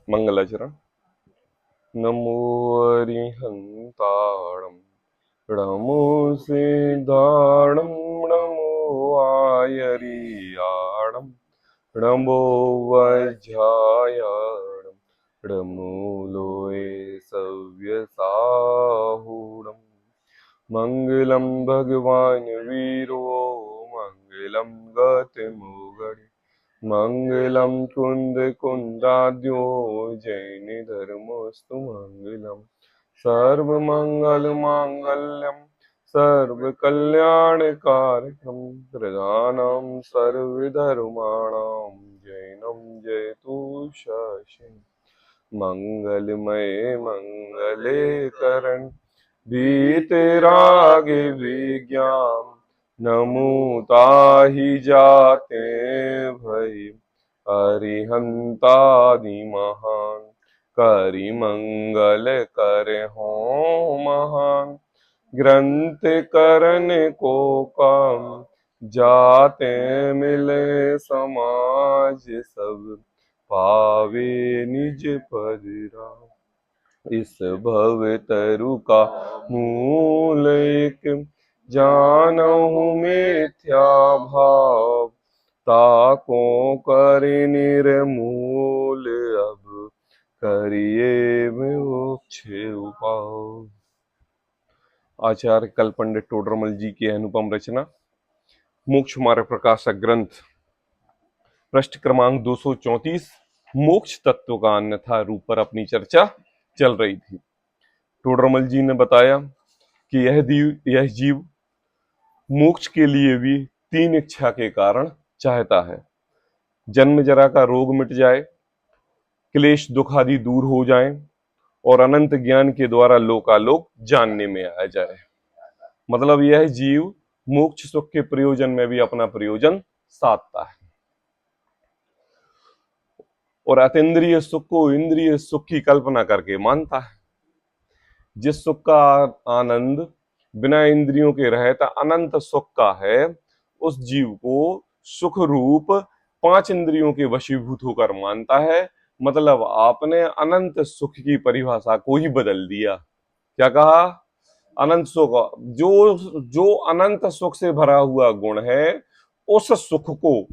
मंगलाचरण। नमो अरिहंताणं नमो सिद्धाणं नमो आयरियाणं नमो वज्रायाणं नमो लोये सव्यसाहूणम्। मंगलम भगवान वीरो मंगलम गतिमुगणे मंगलम कुंद कुंदाद्यो जैन धर्मस्तु मंगलम सर्वमंगल मांगल्यम सर्व कल्याण कारकम प्रधानम सर्वधर्माणां जैनम जयतु शशि मंगलमय मंगले करण भीतराग विज्ञान नमूता ही जाते भई अरिहंतादि महान करि मंगल कर हो महान ग्रंथ करन को काम जाते मिले समाज सब पावे निज पद राम। इस भव तरु का मूल एक जानहु मिथ्या भाव ताको कर निर्मूल अब करिए मोक्ष उपाय। आचार्य कल पंडित टोडरमल जी की अनुपम रचना मोक्ष मार्ग प्रकाशक ग्रंथ पृष्ठ क्रमांक 234 मोक्ष तत्व का अन्यथा रूप पर अपनी चर्चा चल रही थी। टोडरमल जी ने बताया कि यह जीव मोक्ष के लिए भी 3 इच्छा के कारण चाहता है। जन्म जरा का रोग मिट जाए, क्लेश दुख आदि दूर हो जाए और अनंत ज्ञान के द्वारा लोकालोक जानने में आ जाए। मतलब यह जीव मोक्ष सुख के प्रयोजन में भी अपना प्रयोजन साधता है और अतीन्द्रिय सुख को इंद्रिय सुख की कल्पना करके मानता है। जिस सुख का आनंद बिना इंद्रियों के रहता अनंत सुख का है, उस जीव को सुख रूप 5 इंद्रियों के वशीभूत होकर मानता है। मतलब आपने अनंत सुख की परिभाषा को ही बदल दिया। क्या कहा? अनंत सुख, जो अनंत सुख से भरा हुआ गुण है, उस सुख को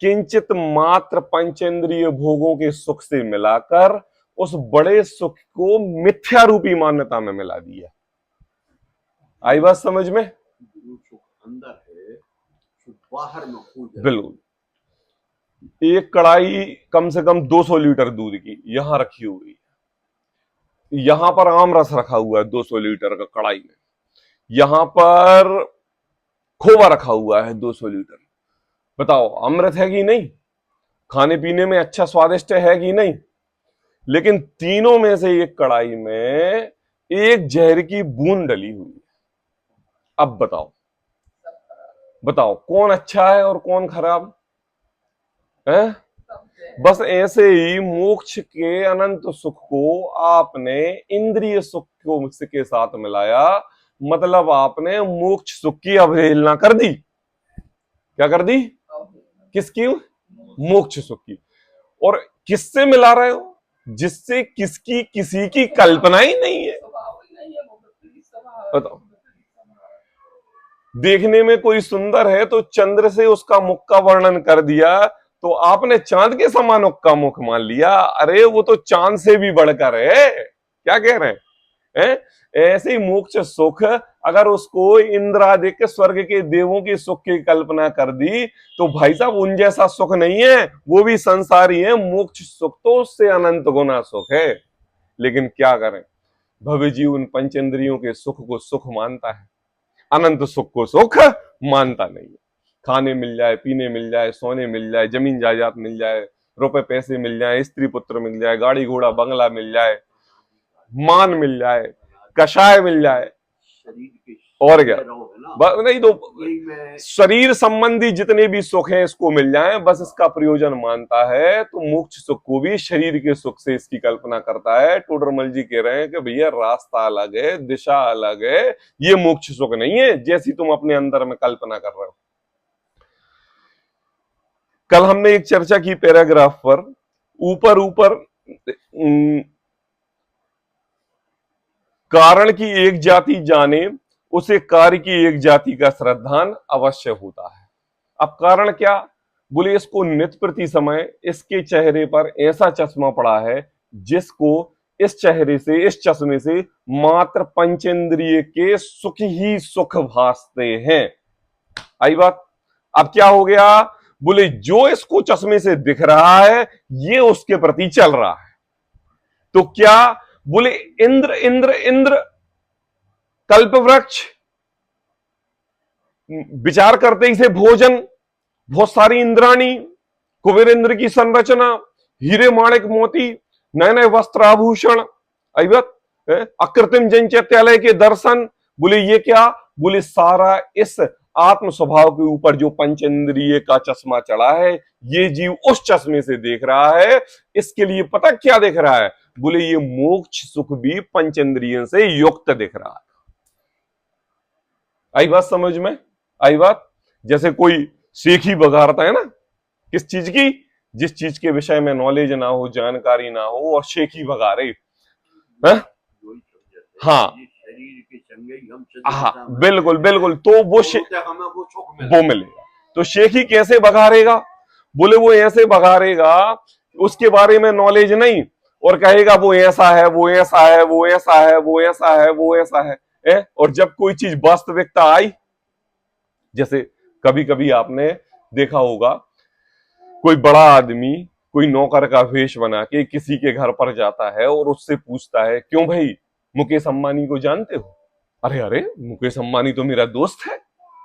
किंचित मात्र पंचेंद्रिय भोगों के सुख से मिलाकर उस बड़े सुख को मिथ्या रूपी मान्यता में मिला दिया। आई बात समझ में? जो सुख अंदर है, सुख बाहर में हो जाए। बिल्कुल। एक कढ़ाई कम से कम 200 लीटर दूध की यहां रखी हुई है। यहां पर आम रस रखा हुआ है 200 लीटर का कढ़ाई में। यहां पर खोवा रखा हुआ है 200 लीटर। बताओ अमृत है कि नहीं? खाने पीने में अच्छा स्वादिष्ट है कि नहीं? लेकिन तीनों में से एक कढ़ाई में एक जहर की बूंद डली हुई है। अब बताओ कौन अच्छा है और कौन खराब है? बस ऐसे ही मोक्ष के अनंत सुख को आपने इंद्रिय सुख को के साथ मिलाया। मतलब आपने मोक्ष सुख की अवहेलना कर दी। क्या कर दी? किसकी? मोक्ष सुख की। और किससे मिला रहे हो? जिससे किसकी किसी की कल्पना ही नहीं है। बताओ, देखने में कोई सुंदर है तो चंद्र से उसका मुख का वर्णन कर दिया, तो आपने चांद के समान उसका मुख मान लिया। अरे वो तो चांद से भी बढ़कर है। क्या कह रहे हैं? ऐसे ही मोक्ष सुख अगर उसको इंद्रादिक स्वर्ग के देवों की सुख की कल्पना कर दी तो भाई साहब उन जैसा सुख नहीं है, वो भी संसारी है। मोक्ष सुख तो उससे अनंत गुना सुख है। लेकिन क्या करें, भव्य जीव उन पंचेंद्रियों के सुख को सुख मानता है, अनंत सुख को सुख मानता नहीं है। खाने मिल जाए, पीने मिल जाए, सोने मिल जाए, जमीन जायदाद मिल जाए, रुपए पैसे मिल जाए, स्त्री पुत्र मिल जाए, गाड़ी घोड़ा बंगला मिल जाए, मान मिल जाए, कषाय मिल जाए, और क्या नहीं तो शरीर संबंधी जितने भी सुख हैं इसको मिल जाए, बस इसका प्रयोजन मानता है। तो मोक्ष सुख को भी शरीर के सुख से इसकी कल्पना करता है। टोडरमल जी कह रहे हैं कि भैया रास्ता अलग है, दिशा अलग है, ये मोक्ष सुख नहीं है जैसी तुम अपने अंदर में कल्पना कर रहे हो। कल हमने एक चर्चा की पैराग्राफ पर, ऊपर कारण की एक जाति जाने, उसे कार्य की एक जाति का श्रद्धान अवश्य होता है। अब कारण क्या? बोले इसको नित्य प्रति समय इसके चेहरे पर ऐसा चश्मा पड़ा है जिसको इस चेहरे से, इस चश्मे से मात्र पंचेंद्रिय के सुख ही सुख भासते हैं। आई बात? अब क्या हो गया? बोले जो इसको चश्मे से दिख रहा है ये उसके प्रति चल रहा है। तो क्या? बोले इंद्र इंद्र इंद्र कल्प वृक्ष, विचार करते ही से भोजन, बहुत सारी इंद्राणी, कुबेर इंद्र की संरचना, हीरे माणिक मोती, नए नए वस्त्र आभूषण, अकृत्रिम जंचत्यालय के दर्शन। बोले ये क्या? बोले सारा इस आत्म स्वभाव के ऊपर जो पंचेंद्रिय का चश्मा चढ़ा है, ये जीव उस चश्मे से देख रहा है। इसके लिए पता क्या देख रहा है? बोले ये मोक्ष सुख भी पंचेंद्रियों से युक्त दिख रहा है। आई बात समझ में? आई बात? जैसे कोई सेखी बघारता है ना, किस चीज की? जिस चीज के विषय में नॉलेज ना हो, जानकारी ना हो, और शेखी बघारे। हाँ हाँ, बिल्कुल बिल्कुल। तो वो मिलेगा। तो शेखी कैसे बघारेगा? बोले वो ऐसे बघारेगा, उसके बारे में नॉलेज नहीं, और कहेगा वो ऐसा है, वो ऐसा है, वो ऐसा है, वो ऐसा है, वो ऐसा है। और जब कोई चीज वास्तविकता आई, जैसे कभी कभी आपने देखा होगा कोई बड़ा आदमी कोई नौकर का वेश बना के किसी के घर पर जाता है और उससे पूछता है, क्यों भाई मुकेश अंबानी को जानते हो? अरे अरे, मुकेश अंबानी तो मेरा दोस्त है,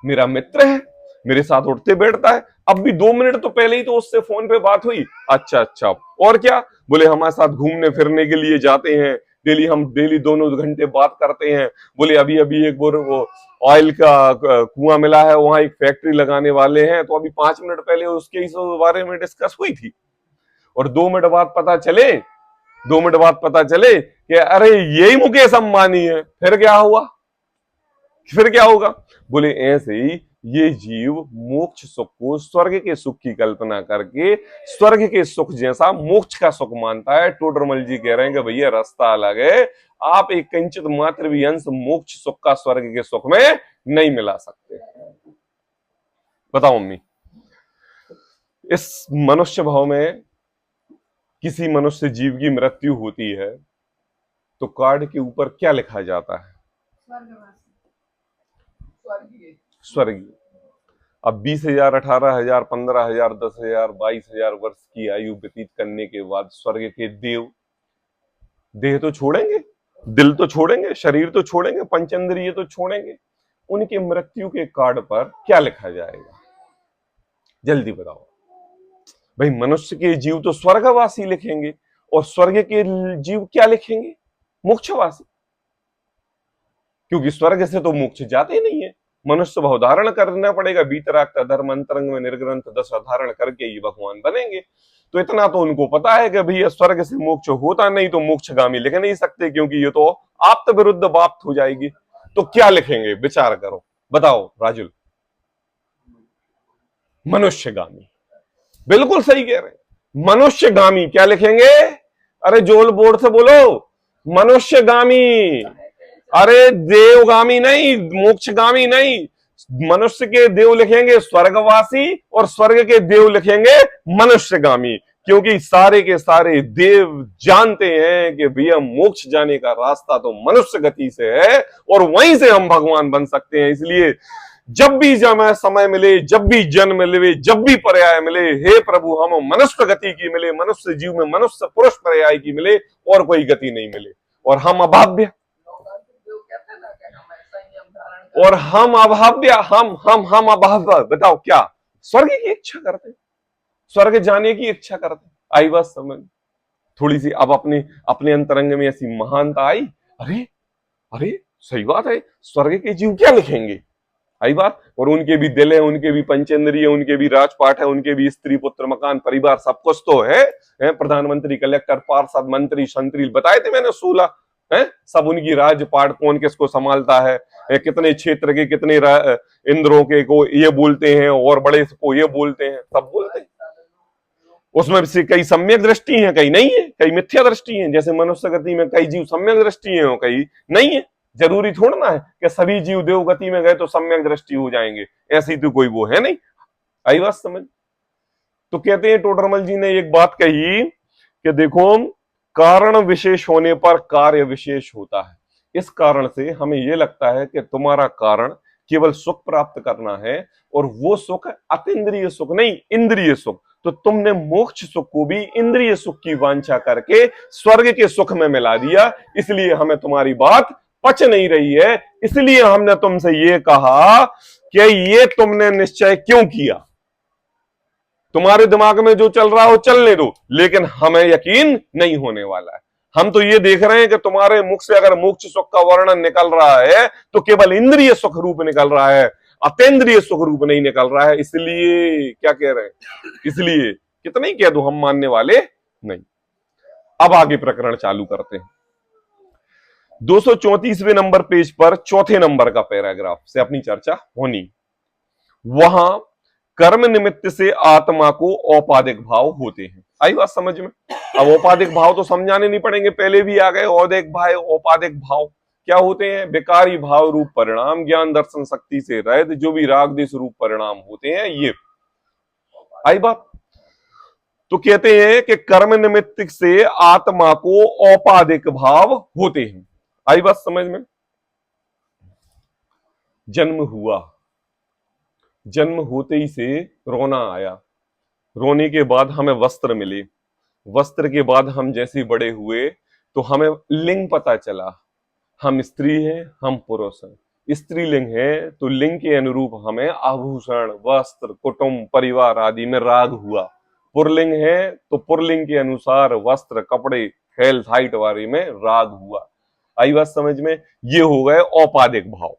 मेरा मित्र है, मेरे साथ उठते बैठता है, अब भी 2 मिनट तो पहले ही तो उससे फोन पे बात हुई। अच्छा अच्छा, और क्या? बोले हमारे साथ घूमने फिरने के लिए जाते हैं, डेली दोनों घंटे बात करते हैं। बोले अभी अभी एक बार वो ऑयल का कुआं मिला है, वहां एक फैक्ट्री लगाने वाले हैं, तो अभी 5 मिनट पहले उसके इस बारे में डिस्कस हुई थी। और 2 मिनट बाद पता चले कि अरे यही मुकेश अंबानी है। फिर क्या हुआ? फिर क्या होगा? बोले ऐसे ही ये जीव मोक्ष सुख को स्वर्ग के सुख की कल्पना करके स्वर्ग के सुख जैसा मोक्ष का सुख मानता है। टोडरमल जी कह रहे हैं कि भैया रास्ता अलग है, आप एक किंचित मात्र भी अंश मोक्ष सुख का स्वर्ग के सुख में नहीं मिला सकते। बताओ मम्मी, इस मनुष्य भाव में किसी मनुष्य जीव की मृत्यु होती है तो कार्ड के ऊपर क्या लिखा जाता है? स्वर्गीय। अब 20,000, 18,000, 15,000, 10,000, 22,000 वर्ष की आयु व्यतीत करने के बाद स्वर्ग के देव देह तो छोड़ेंगे, दिल तो छोड़ेंगे, शरीर तो छोड़ेंगे, पंचेंद्रिय तो छोड़ेंगे। उनके मृत्यु के कार्ड पर क्या लिखा जाएगा? जल्दी बताओ भाई। मनुष्य के जीव तो स्वर्गवासी लिखेंगे, और स्वर्ग के जीव क्या लिखेंगे? मोक्षवासी। क्योंकि स्वर्ग से तो मोक्ष जाते ही नहीं है, मनुष्य भाव धारण करना पड़ेगा। बीतराग धर्म अंतरंग में निर्ग्रंथ 10 धारण करके ये भगवान बनेंगे। तो इतना तो उनको पता है कि भैया स्वर्ग से मोक्ष होता नहीं, तो मोक्षगामी लिख नहीं सकते, क्योंकि ये तो आप्त विरुद्ध बाप्त हो जाएगी। तो क्या लिखेंगे? विचार करो, बताओ राजुल। मनुष्यगामी, बिल्कुल सही कह रहे। मनुष्यगामी क्या लिखेंगे? अरे जोल बोर्ड से बोलो, मनुष्यगामी। अरे देवगामी नहीं, मोक्षगामी नहीं। मनुष्य के देव लिखेंगे स्वर्गवासी, और स्वर्ग के देव लिखेंगे मनुष्यगामी। क्योंकि सारे के सारे देव जानते हैं कि भैया मोक्ष जाने का रास्ता तो मनुष्य गति से है, और वहीं से हम भगवान बन सकते हैं। इसलिए जब भी समय मिले, जब भी जन्म मिले, जब भी पर्याय मिले, हे प्रभु हम मनुष्य गति की मिले, मनुष्य जीव में मनुष्य पुरुष पर्याय की मिले, और कोई गति नहीं मिले। और हम अभाव्य, और हम अभाव्य, हम अभाव्य। बताओ क्या स्वर्ग की इच्छा करते, स्वर्ग जाने की इच्छा करते? आई बात समझ? थोड़ी सी अब अपने अंतरंग में ऐसी महानता आई, अरे अरे सही बात है, स्वर्ग के जीव क्या लिखेंगे? आई बात। और उनके भी दिल है, उनके भी पंचेंद्रिय, उनके भी राजपाट है, उनके भी स्त्री पुत्र मकान परिवार सब कुछ तो है। प्रधानमंत्री, कलेक्टर, पार्षद, मंत्री, संतरी बताए थे मैंने 16 है। सब उनकी राजपाट, कौन किसको संभालता है, कितने क्षेत्र के कितने इंद्रों के को ये बोलते हैं, और बड़े को ये बोलते हैं, सब बोलते हैं। उसमें से कई सम्यक दृष्टि है, कई नहीं है, कई मिथ्या दृष्टि है। जैसे मनुष्य गति में कई जीव सम्यक दृष्टि है और कई नहीं है। जरूरी थोड़ा ना है कि सभी जीव देव गति में गए तो सम्यक दृष्टि हो जाएंगे, ऐसी तो कोई वो है नहीं। आई बात समझ? तो कहते हैं टोडरमल जी ने एक बात कही कि देखो, कारण विशेष होने पर कार्य विशेष होता है। इस कारण से हमें यह लगता है कि तुम्हारा कारण केवल सुख प्राप्त करना है, और वो सुख अतीन्द्रिय सुख नहीं, इंद्रिय सुख। तो तुमने मोक्ष सुख को भी इंद्रिय सुख की वांछा करके स्वर्ग के सुख में मिला दिया, इसलिए हमें तुम्हारी बात पच नहीं रही है। इसलिए हमने तुमसे ये कहा कि ये तुमने निश्चय क्यों किया? तुम्हारे दिमाग में जो चल रहा हो चलने दो, लेकिन हमें यकीन नहीं होने वाला है। हम तो ये देख रहे हैं कि तुम्हारे मुख से अगर मोक्ष सुख का वर्णन निकल रहा है तो केवल इंद्रिय सुख रूप निकल रहा है, अतेंद्रिय सुख रूप नहीं निकल रहा है। इसलिए क्या कह रहे हैं? इसलिए कितना ही कह दो, हम मानने वाले नहीं। अब आगे प्रकरण चालू करते हैं। 234वें नंबर पेज पर चौथे नंबर का पैराग्राफ से अपनी चर्चा होनी। वहां कर्म निमित्त से आत्मा को औपाधिक भाव होते हैं। आई बात समझ में? अब औपाधिक भाव तो समझाने नहीं पड़ेंगे, पहले भी आ गए। औपाधिक भाव क्या होते हैं? विकारी भाव रूप परिणाम, ज्ञान दर्शन शक्ति से रहित जो भी राग देश रूप परिणाम होते हैं, ये। आई बात? तो कहते हैं कि कर्म निमित्त से आत्मा को औपाधिक भाव होते हैं। आई बात समझ में? जन्म हुआ, जन्म होते ही से रोना आया, रोने के बाद हमें वस्त्र मिले, वस्त्र के बाद हम जैसे बड़े हुए तो हमें लिंग पता चला, हम स्त्री हैं, हम पुरुष हैं। स्त्रीलिंग है तो लिंग के अनुरूप हमें आभूषण, वस्त्र, कुटुंब, परिवार आदि में राग हुआ। पुरलिंग है तो पुरलिंग के अनुसार वस्त्र, कपड़े, हेल्थ, हाइट वाले में राग हुआ। आई बात समझ में? ये हो गए औपाधिक भाव।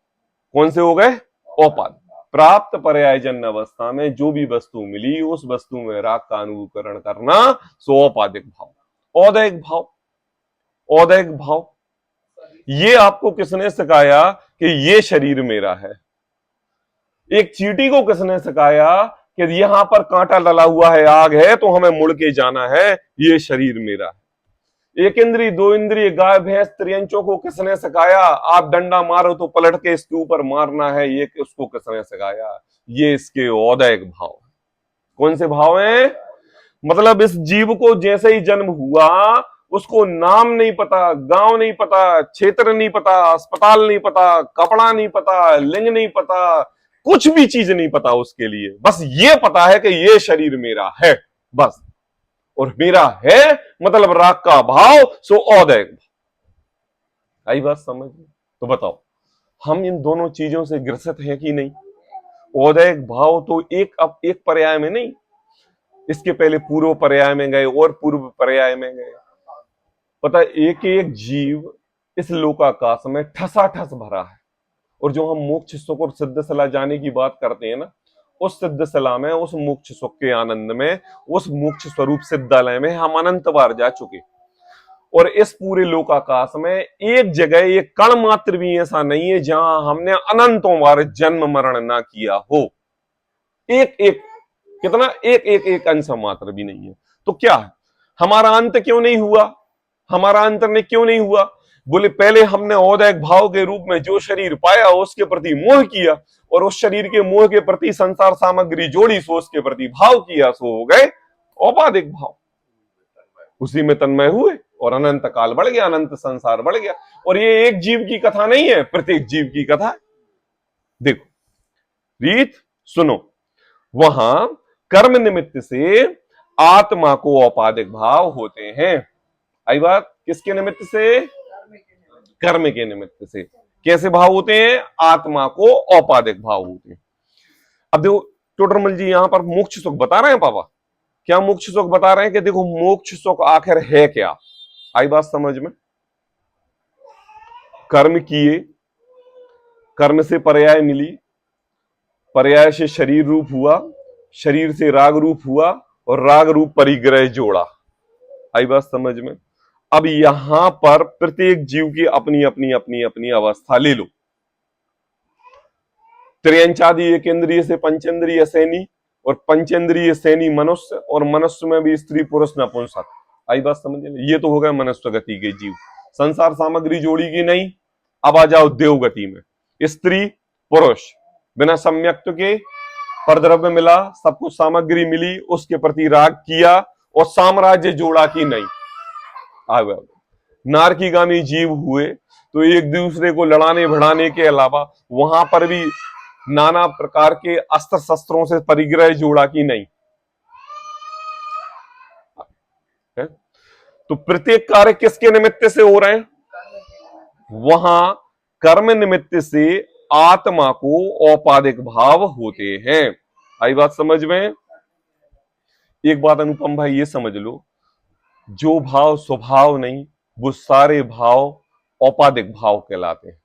कौन से हो गए? औपाधिक। प्राप्त पर्याय जन्य अवस्था में जो भी वस्तु मिली उस वस्तु में राग का अनुकरण करना, सो औपाधिक भाव। औदैहिक भाव, औदैहिक भाव ये आपको किसने सिखाया कि ये शरीर मेरा है? एक चींटी को किसने सिखाया कि यहां पर कांटा डला हुआ है, आग है, तो हमें मुड़ के जाना है, ये शरीर मेरा है? एक इंद्रिय, दो इंद्रिय, गाय भैंस त्रियंचों को किसने सिखाया? आप डंडा मारो तो पलट के इसके ऊपर मारना है, ये उसको किसने सिखाया? ये इसके औदैहिक भाव। कौन से भाव हैं? मतलब इस जीव को जैसे ही जन्म हुआ उसको नाम नहीं पता, गांव नहीं पता, क्षेत्र नहीं पता, अस्पताल नहीं पता, कपड़ा नहीं पता, लिंग नहीं पता, कुछ भी चीज नहीं पता उसके लिए। बस ये पता है कि ये शरीर मेरा है, बस। और मेरा है मतलब राग का भाव, सो औदैहिक। आई बात समझ में? तो बताओ, हम इन दोनों चीजों से ग्रसित हैं कि नहीं? औदैहिक भाव तो अब एक पर्याय में नहीं, इसके पहले पूर्व पर्याय में गए और पूर्व पर्याय में गए। पता है, एक एक जीव इस लोकाकाश में ठसाठस भरा है। और जो हम मोक्ष सुख और सिद्ध सला जाने की बात करते हैं ना, उस सिद्ध सला में, उस मोक्ष सुख के आनंद में, उस मोक्ष स्वरूप सिद्धालय में हम अनंत बार जा चुके। और इस पूरे लोकाकाश में एक जगह, एक कण मात्र भी ऐसा नहीं है जहां हमने अनंतों बार जन्म मरण ना किया हो। एक एक कितना, एक अंश मात्र भी नहीं है। तो क्या है, हमारा अंत क्यों नहीं हुआ? हमारा अंत ने क्यों नहीं हुआ? बोले पहले हमने औदैहिक भाव के रूप में जो शरीर पाया उसके प्रति मोह किया, और उस शरीर के मोह के प्रति संसार सामग्री जोड़ी, सो उसके प्रति भाव किया, सो हो गए औपाधिक भाव। उसी में तन्मय हुए और अनंत काल बढ़ गया, अनंत संसार बढ़ गया। और ये एक जीव की कथा नहीं है, प्रत्येक जीव की कथा है। देखो रीत सुनो, वहां कर्म निमित्त से आत्मा को औपाधिक भाव होते हैं। आई बात? किसके निमित्त से? कर्म के निमित्त से। कैसे भाव होते हैं? आत्मा को औपाधिक भाव होते हैं। अब देखो टोडरमल जी यहां पर मोक्ष सुख बता रहे हैं। पापा क्या मोक्ष सुख बता रहे हैं कि देखो मोक्ष सुख आखिर है क्या? आई बात समझ में? कर्म किए, कर्म से पर्याय मिली, पर्याय से शरीर रूप हुआ, शरीर से राग रूप हुआ, और राग रूप परिग्रह जोड़ा। आई बात समझ में? अब यहां पर प्रत्येक जीव की अपनी अपनी अपनी अपनी अवस्था ले लो। त्रियंचादि एक इंद्रिय से पंचेंद्रिय सैनी, और पंचेंद्रिय सेनी मनुष्य, और मनुष्य में भी स्त्री पुरुष नपुंसक। आई बात समझ में? ये तो हो गए मनुष्य गति के जीव। संसार सामग्री जोड़ी की नहीं। अब आ जाओ देव गति में। स्त्री पुरुष बिना सम्यक्त के परद्रव्य मिला, सब कुछ सामग्री मिली, उसके प्रति राग किया और साम्राज्य जोड़ा की नहीं। आ गया नारकीगामी जीव हुए तो एक दूसरे को लड़ाने भिड़ाने के अलावा वहां पर भी नाना प्रकार के अस्त्र शस्त्रों से परिग्रह जोड़ा की नहीं है? तो प्रत्येक कार्य किसके निमित्त से हो रहे हैं? वहां कर्म निमित्त से आत्मा को औपाधिक भाव होते हैं। आई बात समझ में? एक बात अनुपम भाई ये समझ लो, जो भाव स्वभाव नहीं वो सारे भाव औपाधिक भाव कहलाते हैं।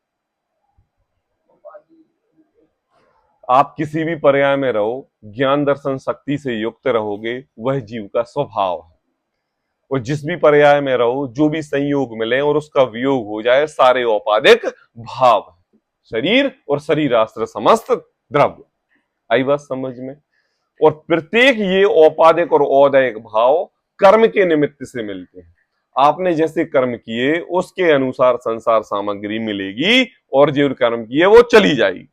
आप किसी भी पर्याय में रहो, ज्ञान दर्शन शक्ति से युक्त रहोगे, वह जीव का स्वभाव है। और जिस भी पर्याय में रहो, जो भी संयोग मिले और उसका वियोग हो जाए, सारे औपाधिक भाव है। शरीर और शरीरास्त्र समस्त द्रव्य। आई बात समझ में? और प्रत्येक ये औपाधिक और औदैहिक भाव कर्म के निमित्त से मिलते हैं। आपने जैसे कर्म किए उसके अनुसार संसार सामग्री मिलेगी, और जो कर्म किए वो चली जाएगी।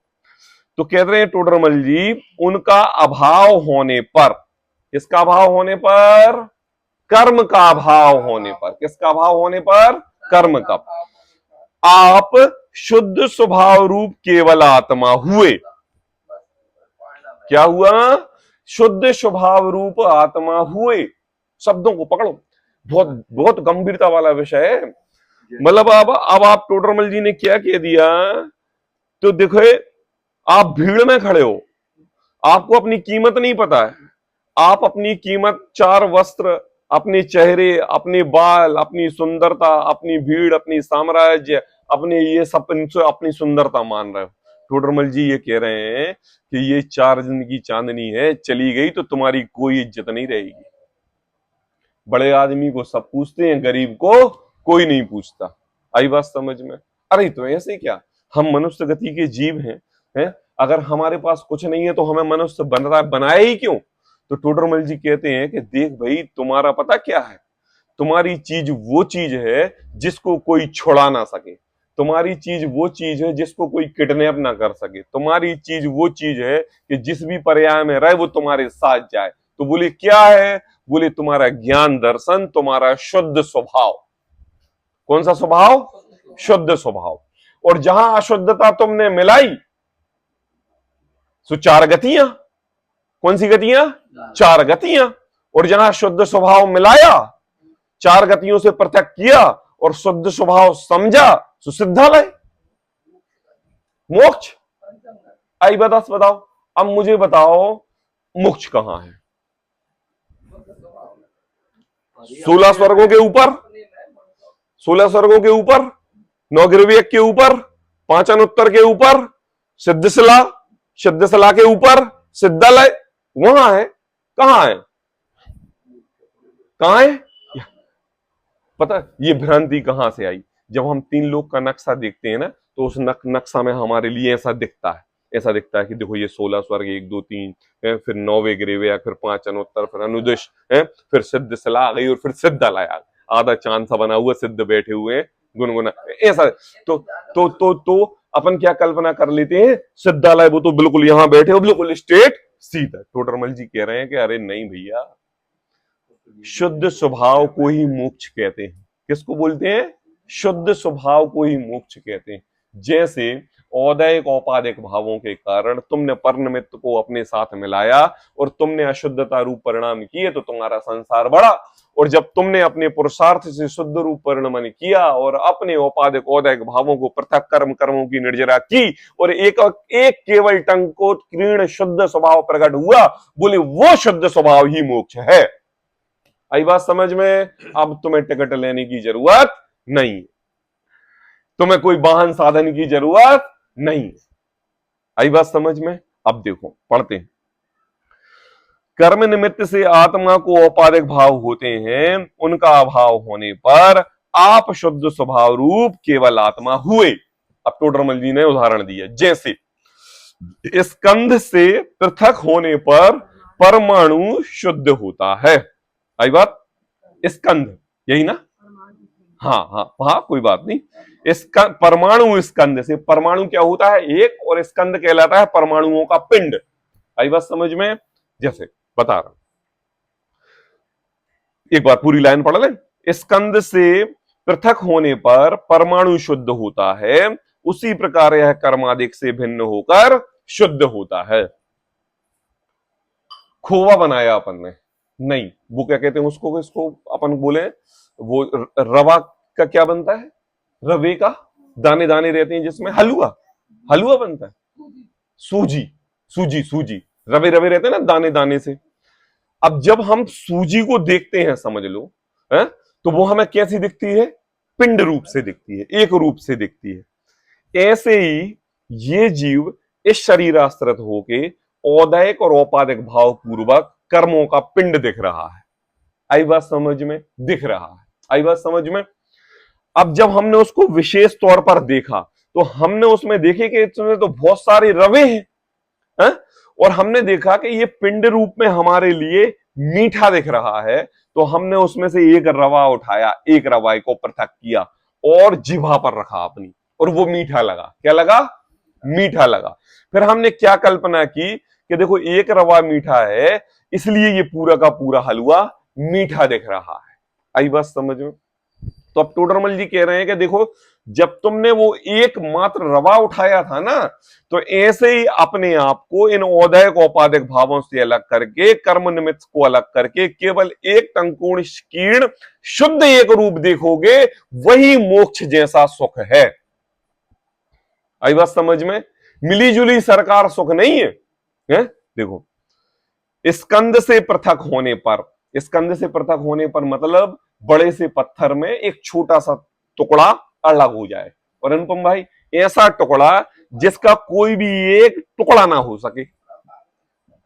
तो कह रहे हैं टोडरमल जी, उनका अभाव होने पर, किसका अभाव होने पर? कर्म का अभाव होने पर। किसका अभाव होने पर? कर्म का। आप शुद्ध स्वभाव रूप केवल आत्मा हुए। क्या हुआ? शुद्ध स्वभाव रूप आत्मा हुए। शब्दों को पकड़ो, बहुत बहुत गंभीरता वाला विषय है। मतलब अब आप टोडरमल जी ने क्या कह दिया, तो देखो आप भीड़ में खड़े हो, आपको अपनी कीमत नहीं पता है। आप अपनी कीमत 4 वस्त्र, अपने चेहरे, अपने बाल, अपनी सुंदरता, अपनी भीड़, अपनी साम्राज्य, अपने ये सब अपनी सुंदरता मान रहे हो। टोडरमल जी ये कह रहे हैं कि ये 4 दिन की चांदनी है, चली गई तो तुम्हारी कोई इज्जत नहीं रहेगी। बड़े आदमी को सब पूछते हैं, गरीब को कोई नहीं पूछता। आई बात समझ में? अरे तो ऐसे क्या, हम मनुष्य गति के जीव हैं? अगर हमारे पास कुछ नहीं है तो हमें मनुष्य बनाया ही क्यों? तो टोडरमल जी कहते हैं कि देख भाई, तुम्हारा पता क्या है? तुम्हारी चीज वो चीज है जिसको कोई छुड़ा ना सके। तुम्हारी चीज वो चीज है जिसको कोई किडनैप ना कर सके। तुम्हारी चीज वो चीज है कि जिस भी पर्याय में रहे वो तुम्हारे साथ जाए। तो बोले क्या है? बोले तुम्हारा ज्ञान दर्शन, तुम्हारा शुद्ध स्वभाव। कौन सा स्वभाव? शुद्ध स्वभाव। और जहां अशुद्धता तुमने मिलाई, सो 4 गतियां। कौन सी गतियां? 4 गतियां। और जहां शुद्ध स्वभाव मिलाया, 4 गतियों से पृथक किया और शुद्ध स्वभाव समझा, सो सिद्धालय, मोक्ष। आई बताओ, अब मुझे बताओ मोक्ष कहां है? 16 स्वर्गों के ऊपर, 16 स्वर्गों के ऊपर, 9 गिरवेक के ऊपर, 5 अनुत्तर के ऊपर, सिद्धशिला, सिद्धशिला के ऊपर सिद्धालय, वहां है। कहां है? कहां है? पता ये भ्रांति कहां से आई? जब हम 3 लोक का नक्शा देखते हैं ना, तो उस नक्शा में हमारे लिए ऐसा दिखता है कि देखो ये 16 स्वर्ग, 1 2 3 है, फिर 9वें गिरवेक, फिर 5 अनुत्तर, फिर अनुदिश है, फिर सिद्धशिला आ गई और फिर सिद्धालय आ गया। आधा चांद सा बना हुआ, सिद्ध बैठे हुए हैं गुनगुना, ऐसा। तो अपन क्या कल्पना कर लेते हैं? सिद्धालय वो तो बिल्कुल यहां बैठे हो, बिल्कुल स्ट्रेट सीधा। टोडरमल जी कह रहे हैं कि अरे नहीं भैया, शुद्ध स्वभाव को ही मोक्ष कहते हैं। किसको बोलते हैं? शुद्ध स्वभाव को ही मोक्ष कहते हैं। जैसे औदैहिक औपाधिक भावों के कारण तुमने पर निमित्त को अपने साथ मिलाया और तुमने अशुद्धता रूप परिणाम किए तो तुम्हारा संसार बढ़ा। और जब तुमने अपने पुरुषार्थ से शुद्ध रूप परिणमन किया और अपने औपाधिक औदैहिक भावों को पृथक कर्मों की निर्जरा की और एक केवल टंकोत्कीर्ण शुद्ध स्वभाव प्रकट हुआ, बोले वो शुद्ध स्वभाव ही मोक्ष है। आई बात समझ में? अब तुम्हें टिकट लेने की जरूरत नहीं, तुम्हें कोई वाहन साधन की जरूरत नहीं। आई बात समझ में? अब देखो पढ़ते हैं। कर्म निमित्त से आत्मा को औपाधिक भाव होते हैं, उनका अभाव होने पर आप शुद्ध स्वभाव रूप केवल आत्मा हुए। अब टोडरमल जी ने उदाहरण दिया, जैसे स्कंध से पृथक होने पर परमाणु शुद्ध होता है। आई बात? स्कंध, यही ना? हाँ हाँ हाँ, कोई बात नहीं। इसका परमाणु स्कंध से, परमाणु क्या होता है? एक, और स्कंध कहलाता है परमाणुओं का पिंड। आई बात समझ में? जैसे बता रहा हूं, एक बार पूरी लाइन पढ़ लें। स्कंद से पृथक होने पर परमाणु शुद्ध होता है, उसी प्रकार यह कर्मादिक से भिन्न होकर शुद्ध होता है। खोवा बनाया अपन ने, नहीं, वो क्या कहते हैं उसको, इसको अपन बोले वो रवा का क्या बनता है? रवे का दाने दाने रहते हैं जिसमें हलवा, हलवा बनता है। सूजी, सूजी, सूजी, रवे रवे रहते हैं ना दाने दाने से। अब जब हम सूजी को देखते हैं, समझ लो, है? तो वो हमें कैसी दिखती है? पिंड रूप से दिखती है, एक रूप से दिखती है। ऐसे ही ये जीव इस शरीराश्रित होके औदैक और औपाधिक भाव पूर्वक कर्मों का पिंड दिख रहा है। आई बात समझ में? दिख रहा है। आई बात समझ में? अब जब हमने उसको विशेष तौर पर देखा, तो हमने उसमें देखे कि इसमें तो बहुत सारे रवे हैं, है? और हमने देखा कि ये पिंड रूप में हमारे लिए मीठा दिख रहा है, तो हमने उसमें से एक रवा उठाया, एक रवाई को पृथक किया और जिह्वा पर रखा अपनी, और वो मीठा लगा। क्या लगा? मीठा लगा। फिर हमने क्या कल्पना की कि देखो एक रवा मीठा है, इसलिए ये पूरा का पूरा हलवा मीठा दिख रहा है। आई बात समझ में? तो अब टोडरमल जी कह रहे हैं कि देखो, जब तुमने वो एकमात्र रवा उठाया था ना, तो ऐसे ही अपने आप को इन औदैक औपाधिक भावों से अलग करके, कर्म निमित्त को अलग करके, केवल एक टंकुण कीर्ण शुद्ध एक रूप देखोगे, वही मोक्ष जैसा सुख है। आई बात समझ में? मिली जुली सरकार सुख नहीं है, है? देखो, स्कंद से पृथक होने पर, स्कंद से पृथक होने पर मतलब बड़े से पत्थर में एक छोटा सा टुकड़ा अलग हो जाए, और अनुपम भाई ऐसा टुकड़ा जिसका कोई भी एक टुकड़ा ना हो सके,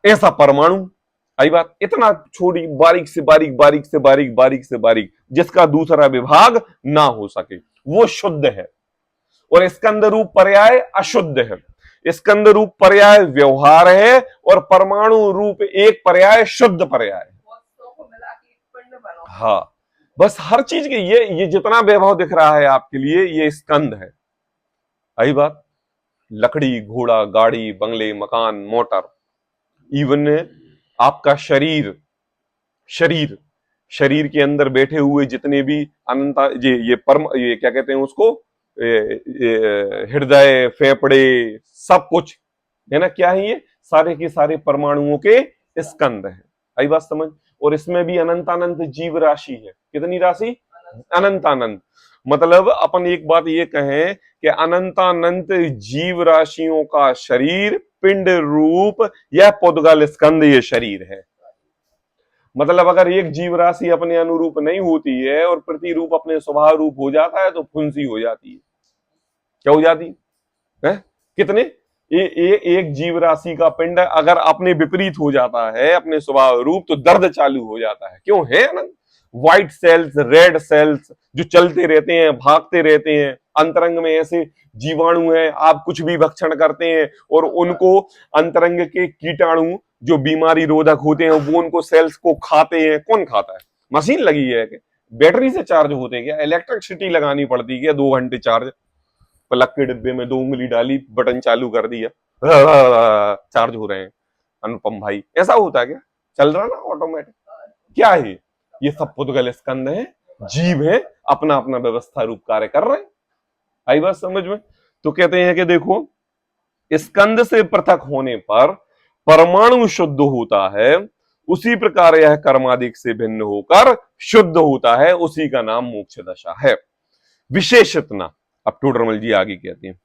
ऐसा परमाणु। आई बात? इतना छोटी, बारीक से बारीक, बारीक से बारीक, बारीक से बारीक, जिसका दूसरा विभाग ना हो सके, वो शुद्ध है। और स्कंद रूप पर्याय अशुद्ध है। स्कंद रूप पर्याय व्यवहार है, और परमाणु रूप एक पर्याय शुद्ध पर्याय है। हाँ, बस हर चीज के ये जितना वैभव दिख रहा है आपके लिए, ये स्कंद है। आई बात? लकड़ी, घोड़ा, गाड़ी, बंगले, मकान, मोटर, इवन आपका शरीर, शरीर शरीर के अंदर बैठे हुए जितने भी अनंता, ये क्या कहते हैं उसको, हृदय, फेफड़े, सब कुछ है ना, क्या है ये? सारे के सारे परमाणुओं के स्कंद है। आई बात समझ? और इसमें भी अनंत अनंत जीव राशि है। कितनी राशि? अनंत अनंत। मतलब अपन एक बात ये कहें कि अनंतानंत जीव राशियों का शरीर, पिंड रूप या पुद्गल स्कंद ये शरीर है। मतलब अगर एक जीव राशि अपने अनुरूप नहीं होती है और प्रतिरूप अपने स्वभाव रूप हो जाता है, तो फुंसी हो जाती है। क्या हो जाती है? कितने? एक जीव राशि का पिंड अगर अपने विपरीत हो जाता है अपने स्वभाव रूप, तो दर्द चालू हो जाता है। क्यों है ना? व्हाइट सेल्स, रेड सेल्स जो चलते रहते हैं, भागते रहते हैं। अंतरंग में ऐसे जीवाणु हैं, आप कुछ भी भक्षण करते हैं और उनको अंतरंग के कीटाणु जो बीमारी रोधक होते हैं, वो उनको सेल्स को खाते हैं। कौन खाता है? मशीन लगी है? बैटरी से चार्ज होते हैं क्या? इलेक्ट्रिसिटी लगानी पड़ती है क्या? 2 घंटे चार्ज, प्लग के डिब्बे में 2 उंगली डाली, बटन चालू कर दिया, चार्ज हो रहे हैं। अनुपम भाई, ऐसा होता है क्या? चल रहा ना ऑटोमेटिक? क्या है ये? सब पुद्गल स्कंद है, जीव है, अपना अपना व्यवस्था रूप कार्य कर रहे हैं। आई बात समझ में? तो कहते हैं कि देखो, स्कंद से पृथक होने पर परमाणु शुद्ध होता है, उसी प्रकार यह कर्मादिक से भिन्न होकर शुद्ध होता है, उसी का नाम मोक्ष दशा है। विशेषतना, अब टोडरमल जी आगे कहते हैं,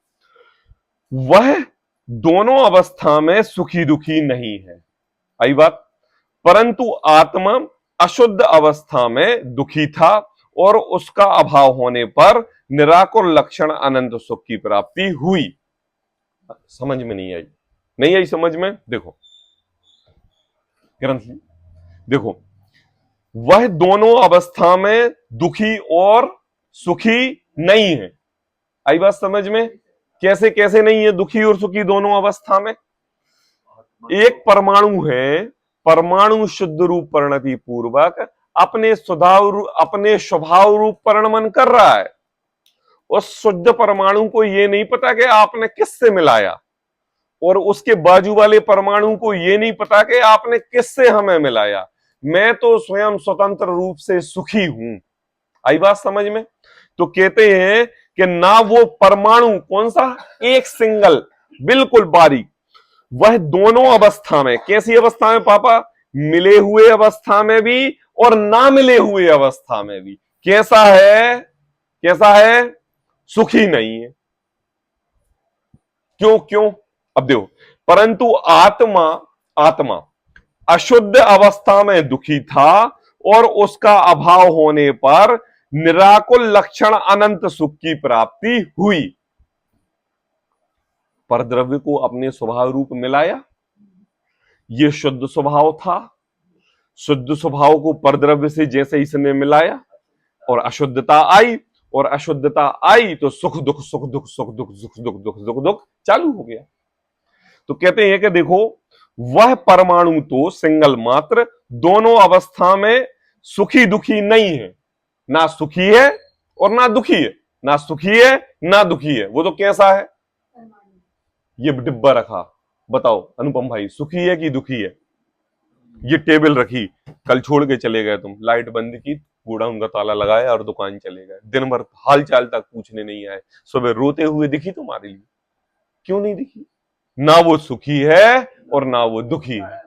वह दोनों अवस्था में सुखी दुखी नहीं है। आई बात? परंतु आत्मा अशुद्ध अवस्था में दुखी था, और उसका अभाव होने पर निराकुर लक्षण अनंत सुख की प्राप्ति हुई। समझ में नहीं आई? नहीं आई समझ में? देखो ग्रंथ, देखो, वह दोनों अवस्था में दुखी और सुखी नहीं है। आई बात समझ में? कैसे कैसे नहीं है दुखी और सुखी दोनों अवस्था में? एक परमाणु है, परमाणु शुद्ध रूप परिणति पूर्वक अपने स्वभाव रूप परिणमन कर रहा है। उस शुद्ध परमाणु को यह नहीं पता कि आपने किससे मिलाया, और उसके बाजू वाले परमाणु को यह नहीं पता कि आपने किससे हमें मिलाया। मैं तो स्वयं स्वतंत्र रूप से सुखी हूं। आई बात समझ में? तो कहते हैं कि ना वो परमाणु, कौन सा, एक सिंगल बिल्कुल बारीक, वह दोनों अवस्था में, कैसी अवस्था में पापा, मिले हुए अवस्था में भी और ना मिले हुए अवस्था में भी कैसा है, कैसा है, सुखी नहीं है। क्यों क्यों? अब देखो, परंतु आत्मा अशुद्ध अवस्था में दुखी था और उसका अभाव होने पर निराकुल लक्षण अनंत सुख की प्राप्ति हुई। परद्रव्य को अपने स्वभाव रूप मिलाया, यह शुद्ध स्वभाव था। शुद्ध स्वभाव को परद्रव्य से जैसे इसने मिलाया और अशुद्धता आई, और अशुद्धता आई तो सुख दुख सुख दुख सुख दुख सुख दुख दुख सुख दुख चालू हो गया। तो कहते हैं कि देखो, वह परमाणु तो सिंगल मात्र दोनों अवस्था में सुखी दुखी नहीं है, ना सुखी है और ना दुखी है, ना सुखी है ना दुखी है। वो तो कैसा है, ये डिब्बा रखा, बताओ अनुपम भाई, सुखी है कि दुखी है? ये टेबल रखी, कल छोड़ के चले गए तुम, लाइट बंद की, गोडाउन का ताला लगाया और दुकान चले गए, दिन भर हाल चाल तक पूछने नहीं आए, सुबह रोते हुए दिखी तुम्हारे लिए? क्यों नहीं दिखी? ना वो सुखी है और ना वो दुखी है।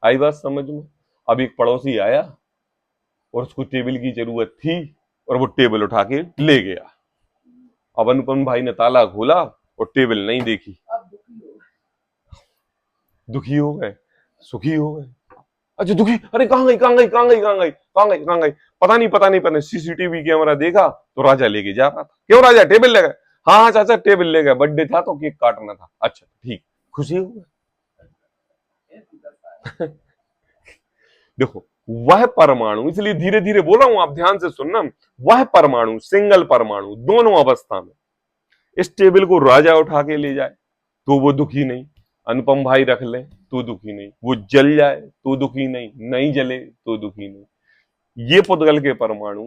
आई बात समझ में? अब एक पड़ोसी आया और उसको टेबल की जरूरत थी और वो टेबल उठा के ले गया। अब अनुपम भाई ने ताला खोला और टेबल नहीं देखी, दुखी हो गए, सुखी हो गए। अच्छा दुखी, अरे कहां गई कहां गई कहां गई कहां गई कहां गई कहां गई, पता नहीं, सीसीटीवी कैमरा देखा तो राजा लेके जा रहा था। क्यों राजा, टेबल ले गए? हाँ हाँ चाचा टेबल ले गए, बर्थडे था तो केक काटना था। अच्छा ठीक, खुशी हो गए। देखो, वह परमाणु, इसलिए धीरे धीरे बोला हूं, आप ध्यान से सुनना, वह परमाणु, सिंगल परमाणु दोनों अवस्था में, इस टेबल को राजा उठा के ले जाए तो वो दुखी नहीं, अनुपम भाई रख ले तो दुखी नहीं, वो जल जाए तो दुखी नहीं, नहीं जले तो दुखी नहीं। ये पुद्गल के परमाणु,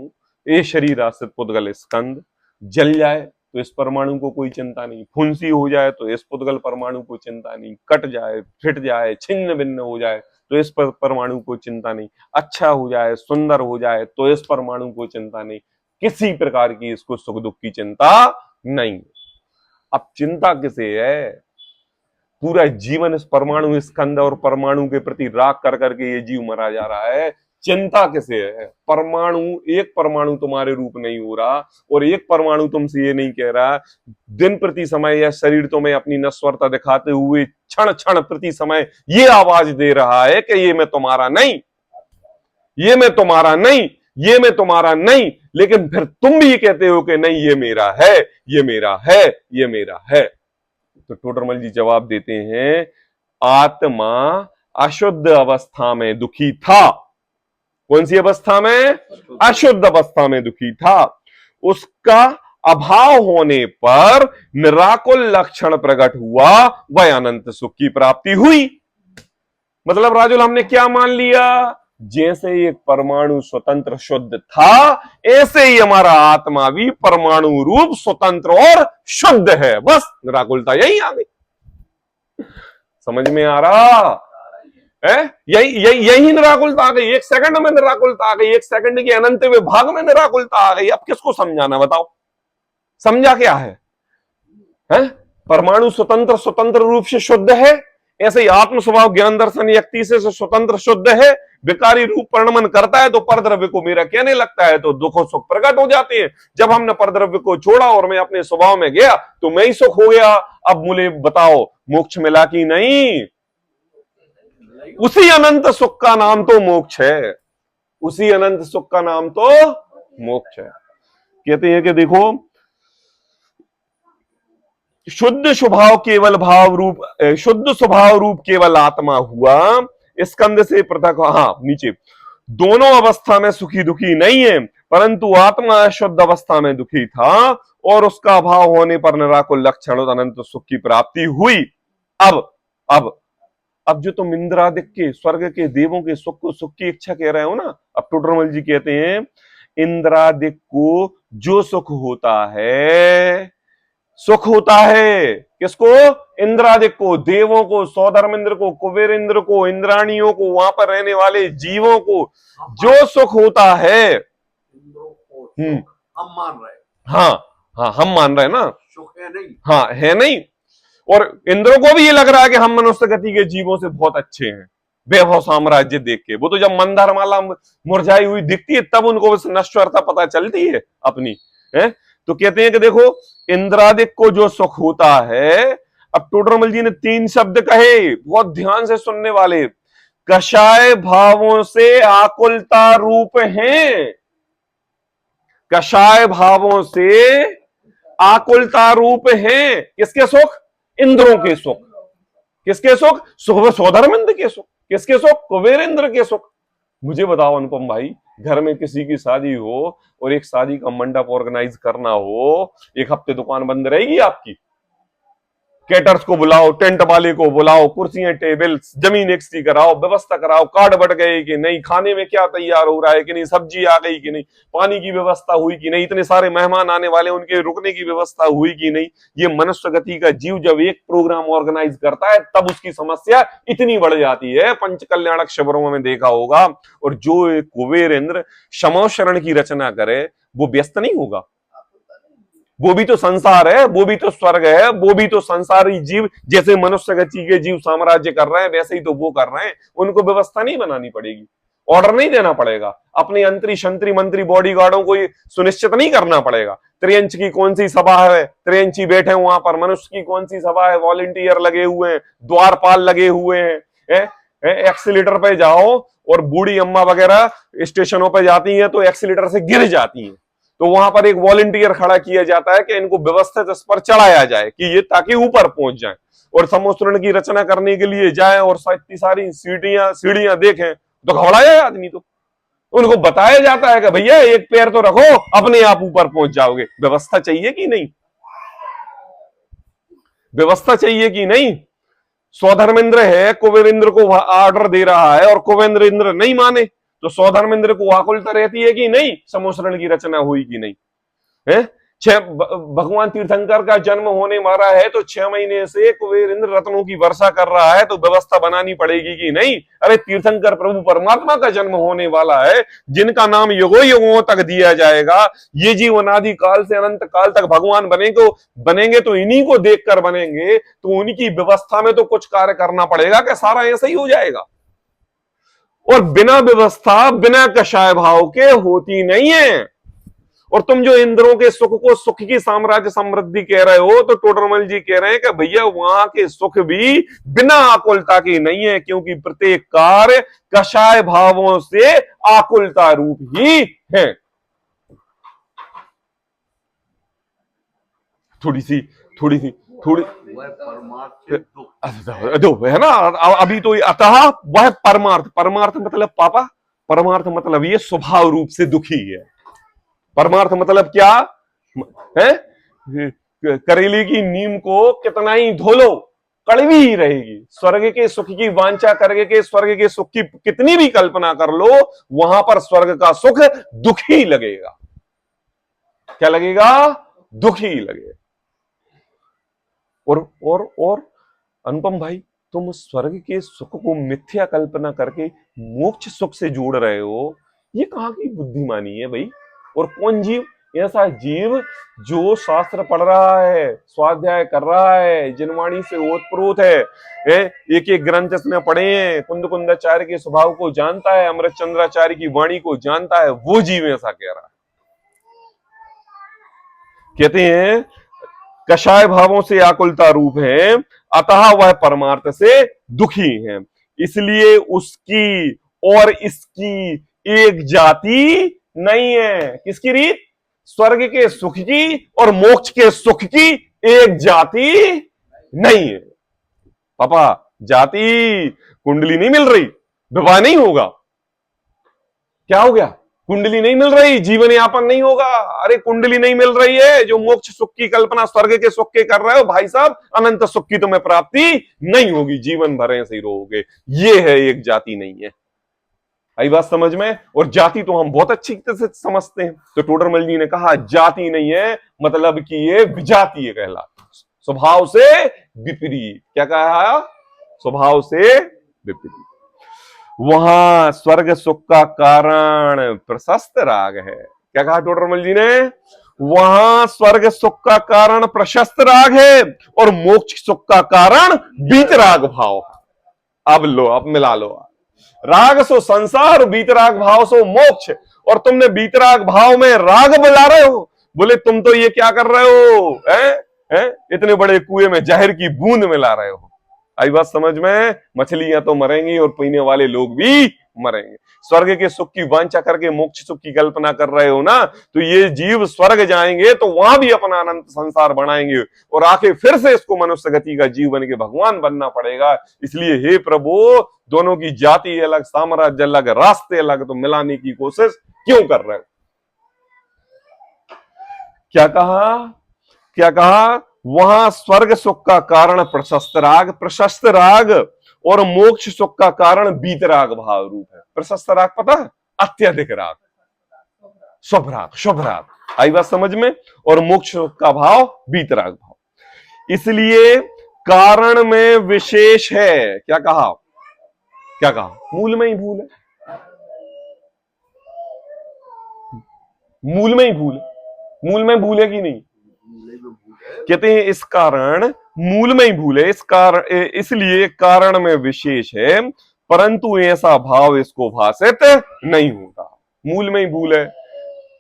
ये शरीर आश्रित पुद्गल स्कंद, जल जाए तो इस परमाणु को कोई चिंता नहीं, फुंसी हो जाए तो इस पुद्गल परमाणु को चिंता नहीं, कट जाए, फिट जाए, छिन्न भिन्न हो जाए तो इस परमाणु को चिंता नहीं, अच्छा हो जाए, सुंदर हो जाए तो इस परमाणु को चिंता नहीं, किसी प्रकार की इसको सुख दुख की चिंता नहीं। अब चिंता किसे है? पूरा जीवन इस परमाणु स्कंद और परमाणु के प्रति राग कर करके ये जीव मरा जा रहा है। चिंता किसे है? परमाणु, एक परमाणु तुम्हारे रूप नहीं हो रहा और एक परमाणु तुमसे ये नहीं कह रहा, दिन प्रति समय यह शरीर तुम्हें अपनी नश्वरता दिखाते हुए क्षण क्षण प्रति समय ये आवाज दे रहा है कि ये मैं तुम्हारा नहीं, ये मैं तुम्हारा नहीं, ये मैं तुम्हारा नहीं, लेकिन फिर तुम भी ये कहते हो कि नहीं ये मेरा है, ये मेरा है, ये मेरा है। तो टोडरमल जी जवाब देते हैं, आत्मा अशुद्ध अवस्था में दुखी था। कौन सी अवस्था में? अशुद्ध अवस्था में दुखी था। उसका अभाव होने पर निराकुल लक्षण प्रकट हुआ, वह अनंत सुख की प्राप्ति हुई। मतलब राजुल, हमने क्या मान लिया? जैसे एक परमाणु स्वतंत्र शुद्ध था, ऐसे ही हमारा आत्मा भी परमाणु रूप स्वतंत्र और शुद्ध है। बस निराकुलता यही आ गई। समझ में आ रहा है? यही निराकुलता आ गई। एक सेकंड में निराकुलता आ गई, एक सेकंड के अनंत विभाग में निराकुलता आ गई। अब किसको समझाना, बताओ? समझा क्या है? परमाणु स्वतंत्र रूप से शुद्ध है, ऐसे ही आत्म स्वभाव ज्ञान दर्शन युक्ति से स्वतंत्र शुद्ध है। विकारी रूप परिणमन करता है तो परद्रव्य को मेरा कहने लगता है, तो दुख और सुख प्रकट हो जाते हैं। जब हमने परद्रव्य को छोड़ा और मैं अपने स्वभाव में गया तो मैं ही सुख हो गया। अब मुझे बताओ, मोक्ष मिला कि नहीं? उसी अनंत सुख का नाम तो मोक्ष है, उसी अनंत सुख का नाम तो मोक्ष है। कहते हैं कि देखो, शुद्ध स्वभाव केवल भाव रूप, शुद्ध स्वभाव रूप केवल आत्मा हुआ, स्कंद से पृथक। हाँ नीचे, दोनों अवस्था में सुखी दुखी नहीं है, परंतु आत्मा शुद्ध अवस्था में दुखी था और उसका अभाव होने पर निराकुल लक्षण और अनंत सुख की प्राप्ति हुई। अब अब जो तुम इंद्रादिक के स्वर्ग के देवों के सुख को सुख की इच्छा कह रहे हो ना, अब टोडरमल जी कहते हैं इंद्रादिक को जो सुख होता है, सुख होता है किसको? इंद्रादिक को, देवों को, सौधर्मेंद्र को, कुबेर इंद्र को, इंद्राणियों को, वहां पर रहने वाले जीवों को जो सुख होता है, इंद्रों को सुख हम मान रहे हैं। हाँ हाँ हम मान रहे हैं ना, सुख है नहीं। हाँ है नहीं। और इंद्र को भी ये लग रहा है कि हम मनुष्य गति के जीवों से बहुत अच्छे हैं, वैभव साम्राज्य देख के। वो तो जब मंदारमाला मुरझाई हुई दिखती है तब उनको नश्वरता पता चलती है अपनी, है? तो कहते हैं कि देखो इंद्रादिक को जो सुख होता है, अब टोडरमल जी ने 3 शब्द कहे, बहुत ध्यान से सुनने वाले, कषाय भावों से आकुलता रूप हैं, कषाय भावों से आकुलता रूप हैं। किसके सुख? इंद्रों के सुख। किसके सुख? सौधर्मेंद्र के सुख। किसके सुख? कुबेर इंद्र के सुख। मुझे बताओ अनुपम भाई, घर में किसी की शादी हो और एक शादी का मंडप ऑर्गेनाइज करना हो, 1 हफ्ते दुकान बंद रहेगी आपकी? कैटर्स को बुलाओ, टेंट वाले को बुलाओ, कुर्सियां टेबल जमीन एक्सटी कराओ, व्यवस्था कराओ, कार्ड बट गए कि नहीं, खाने में क्या तैयार हो रहा है कि नहीं, सब्जी आ गई कि नहीं, पानी की व्यवस्था हुई कि नहीं, इतने सारे मेहमान आने वाले उनके रुकने की व्यवस्था हुई कि नहीं। ये मनुष्य गति का जीव जब एक प्रोग्राम ऑर्गेनाइज करता है तब उसकी समस्या इतनी बढ़ जाती है। पंच कल्याणक शिविरों में देखा होगा। और जो कुबेर इंद्र क्षमा शरण की रचना करे वो व्यस्त नहीं होगा? वो भी तो संसार है, वो भी तो स्वर्ग है, वो भी तो संसारी जीव, जैसे मनुष्य गति के जीव साम्राज्य कर रहे हैं वैसे ही तो वो कर रहे हैं। उनको व्यवस्था नहीं बनानी पड़ेगी, ऑर्डर नहीं देना पड़ेगा, अपने अंतरी शंतरी मंत्री बॉडीगार्डों को सुनिश्चित नहीं करना पड़ेगा। त्रियंच की कौन सी सभा है, त्रियंची बैठे वहां पर, मनुष्य की कौन सी सभा है, वॉलंटियर लगे हुए हैं, द्वारपाल लगे हुए हैं। एक्सीलेटर पे जाओ और बूढ़ी अम्मा वगैरह स्टेशनों पे जाती हैं तो एक्सीलेटर से गिर जाती हैं, तो वहां पर एक वॉलंटियर खड़ा किया जाता है कि इनको व्यवस्थित इस पर चढ़ाया जाए कि ये ताकि ऊपर पहुंच जाए। और समुद्रण की रचना करने के लिए जाए और इतनी सारी सीढ़ियां देखें तो घबरा जाए आदमी। तो उनको बताया जाता है कि भैया एक पैर तो रखो, अपने आप ऊपर पहुंच जाओगे। व्यवस्था चाहिए कि नहीं? व्यवस्था चाहिए कि नहीं? सौधर्मेंद्र है, कुबेर इंद्र को ऑर्डर दे रहा है और कुबेर इंद्र नहीं माने तो सौधर्मेंद्र को आकुलता रहती है कि नहीं? समुद्रण की रचना हुई कि नहीं है? भगवान तीर्थंकर का जन्म होने वाला है तो 6 महीने से कुबेर इंद्र रत्नों की वर्षा कर रहा है, तो व्यवस्था बनानी पड़ेगी कि नहीं? अरे तीर्थंकर प्रभु परमात्मा का जन्म होने वाला है, जिनका नाम युगों युगों तक दिया जाएगा। ये जीव अनादि काल से अनंत काल तक भगवान बनेंगे तो इन्हीं को देखकर बनेंगे, तो उनकी व्यवस्था में तो कुछ कार्य करना पड़ेगा कि सारा ऐसा ही हो जाएगा। और बिना व्यवस्था, बिना कषाय भाव के होती नहीं है। और तुम जो इंद्रों के सुख को सुख की साम्राज्य समृद्धि कह रहे हो, तो टोडरमल जी कह रहे हैं कि भैया वहां के सुख भी बिना आकुलता के नहीं है, क्योंकि प्रत्येक कार्य कषाय भावों से आकुलता रूप ही है। थोड़ी वह परमार्थ से दुख है ना। अभी तो अतः वह परमार्थ मतलब पापा, परमार्थ मतलब ये स्वभाव रूप से दुखी है। परमार्थ मतलब क्या है? करेले की नीम को कितना ही धो लो कड़वी ही रहेगी। स्वर्ग के सुख की वांछा करके स्वर्ग के सुख की कितनी भी कल्पना कर लो, वहां पर स्वर्ग का सुख दुखी लगेगा। क्या लगेगा? दुखी लगेगा। और अनुपम भाई, तुम स्वर्ग के सुख को मिथ्या कल्पना करके मोक्ष सुख से जोड़ रहे हो, ये कहां की बुद्धिमानी है भाई? और कौन जीव? ऐसा जीव जो शास्त्र पढ़ रहा है, स्वाध्याय कर रहा है, जिनवाणी से ओतप्रोत है, एक एक ग्रंथ इसने पढ़े हैं, कुंद कुंदाचार्य के स्वभाव को जानता है, अमृत चंद्राचार्य की वाणी को जानता है, वो जीव ऐसा कह रहा है। कहते हैं कषाय भावों से आकुलता रूप है, अतः वह परमार्थ से दुखी है। इसलिए उसकी और इसकी एक जाति नहीं है। किसकी रीत? स्वर्ग के सुख की और मोक्ष के सुख की एक जाति नहीं है। पापा जाति कुंडली नहीं मिल रही, विवाह नहीं होगा। क्या हो गया? कुंडली नहीं मिल रही, जीवन यापन नहीं होगा। अरे कुंडली नहीं मिल रही है, जो मोक्ष सुख की कल्पना स्वर्ग के सुख के कर रहे हो भाई साहब, अनंत सुख की तुम्हें प्राप्ति नहीं होगी, जीवन भर ऐसे ही रहोगे। ये है एक जाति नहीं है। आई बात समझ में? और जाति तो हम बहुत अच्छी तरह से समझते हैं। तो टोडरमल जी ने कहा जाति नहीं है, मतलब कि ये विजातीय कहला, स्वभाव से विपरीत। क्या कहा? स्वभाव से विपरीत। वहां स्वर्ग सुख का कारण प्रशस्त राग है। क्या कहा टोडरमल जी ने? वहां स्वर्ग सुख का कारण प्रशस्त राग है और मोक्ष सुख का कारण बीतराग भाव। अब लो, अब मिला लो, राग सो संसार, बीतराग भाव सो मोक्ष। और तुमने बीतराग भाव में राग बुला रहे हो। बोले तुम तो ये क्या कर रहे हो, हैं? इतने बड़े कुएं में जहर की बूंद मिला रहे हो। आई बात समझ में? मछलियां तो मरेंगी और पीने वाले लोग भी मरेंगे। स्वर्ग के सुख की वांछा करके मोक्ष सुख की कल्पना कर रहे हो ना, तो ये जीव स्वर्ग जाएंगे तो वहां भी अपना अनंत संसार बनाएंगे और आके फिर से इसको मनुष्य गति का जीव बन के भगवान बनना पड़ेगा। इसलिए हे प्रभु, दोनों की जाति अलग, साम्राज्य अलग, रास्ते अलग, तो मिलाने की कोशिश क्यों कर रहे हो? क्या कहा? क्या कहा? वहां स्वर्ग सुख का कारण प्रशस्त राग और मोक्ष सुख का कारण बीतराग भाव रूप है। प्रशस्त राग पता है? अत्यधिक राग, शुभ राग। आई बात समझ में? और मोक्ष सुख का भाव बीतराग भाव। इसलिए कारण में विशेष है। क्या कहा? क्या कहा? मूल में ही भूल है, मूल में ही भूल है। मूल में भूल है कि नहीं? कहते हैं इस कारण मूल में ही भूल है, इस कारण, इसलिए कारण में विशेष है, परंतु ऐसा भाव इसको भाषित नहीं होता। मूल में ही भूल है।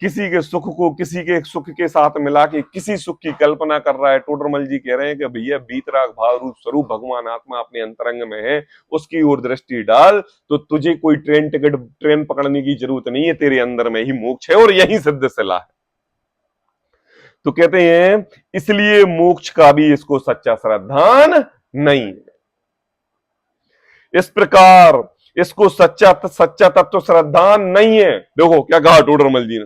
किसी के सुख को किसी के सुख के साथ मिला के किसी सुख की कल्पना कर रहा है। टोडरमल जी कह रहे हैं कि भैया बीतराग भाव रूप स्वरूप भगवान आत्मा अपने अंतरंग में है, उसकी ओर दृष्टि डाल तो तुझे कोई ट्रेन पकड़ने की जरूरत नहीं है, तेरे अंदर में ही मोक्ष है और यही सिद्ध सिला है। तो कहते हैं इसलिए मोक्ष का भी इसको सच्चा श्रद्धान नहीं है। इस प्रकार इसको सच्चा तत्व श्रद्धान नहीं है। देखो क्या कहा टोडरमल जी ने,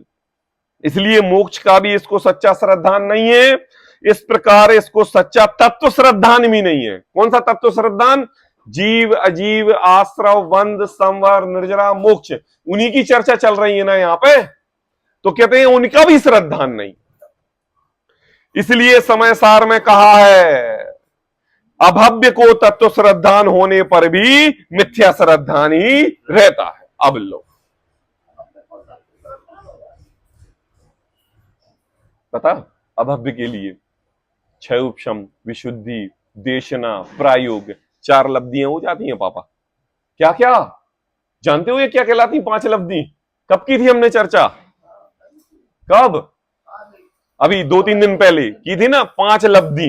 इसलिए मोक्ष का भी इसको सच्चा श्रद्धान नहीं है, इस प्रकार इसको सच्चा तत्व श्रद्धान भी नहीं है। कौन सा तत्व श्रद्धान? जीव अजीव आश्रव वंद संवर निर्जरा मोक्ष, उन्हीं की चर्चा चल रही है ना यहां पे। तो कहते हैं उनका भी श्रद्धान नहीं। इसलिए समय सार में कहा है अभव्य को तत्व श्रद्धान होने पर भी मिथ्या श्रद्धान ही रहता है। अब लो पता, अभव्य के लिए क्षय उपशम विशुद्धि देशना प्रायोग 4 लब्धियां हो जाती हैं पापा। क्या क्या जानते हो ये क्या कहलाती? 5 लब्धि कब की थी हमने चर्चा? कब? अभी 2-3 दिन पहले की थी ना। 5 लब्धि।